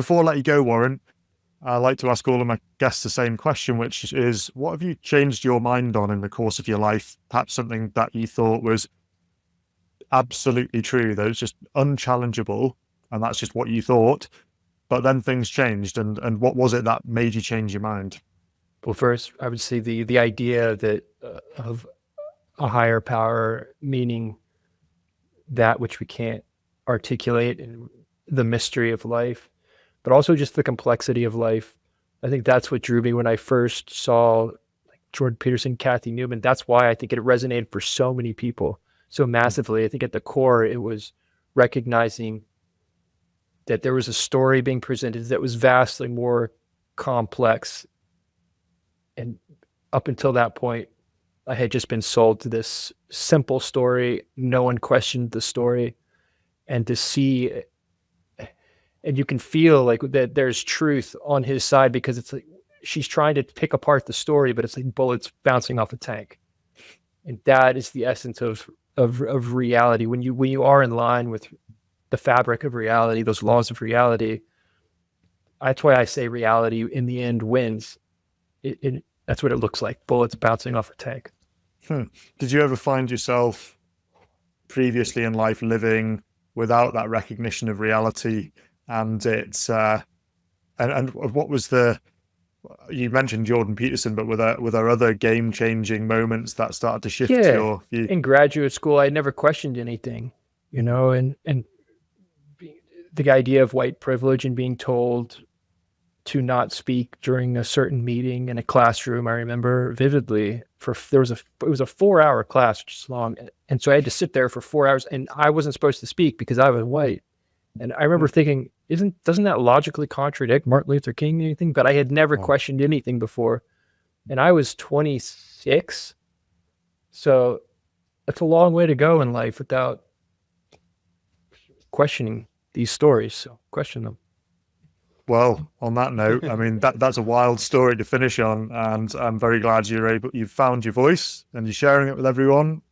before I let you go, Warren, I like to ask all of my guests the same question, which is, what have you changed your mind on in the course of your life? Perhaps something that you thought was absolutely true, that was just unchallengeable, and that's just what you thought. But then things changed, and what was it that made you change your mind? Well, first, I would say the idea that of a higher power, meaning that which we can't articulate, and the mystery of life, but also just the complexity of life. I think that's what drew me when I first saw like Jordan Peterson, Kathy Newman. That's why I think it resonated for so many people so massively. I think at the core, it was recognizing that there was a story being presented that was vastly more complex. And up until that point, I had just been sold to this simple story. No one questioned the story. And to see, and you can feel like that there's truth on his side, because it's like she's trying to pick apart the story, but it's like bullets bouncing off a tank. And that is the essence of reality. When you are in line with the fabric of reality, those laws of reality, that's why I say reality in the end wins. That's what it looks like, bullets bouncing off a tank. Did you ever find yourself previously in life living without that recognition of reality? And it's and what was you mentioned Jordan Peterson, but were there other game changing moments that started to shift Yeah, your view? in graduate school, I never questioned anything, and the idea of white privilege and being told to not speak during a certain meeting in a classroom. I remember vividly it was a 4 hour class, which is long. And so I had to sit there for 4 hours, and I wasn't supposed to speak because I was white. And I remember thinking, doesn't that logically contradict Martin Luther King or anything? But I had never questioned anything before. And I was 26. So that's a long way to go in life without questioning these stories. So question them. Well, on that note, I mean, that's a wild story to finish on, and I'm very glad you've found your voice and you're sharing it with everyone.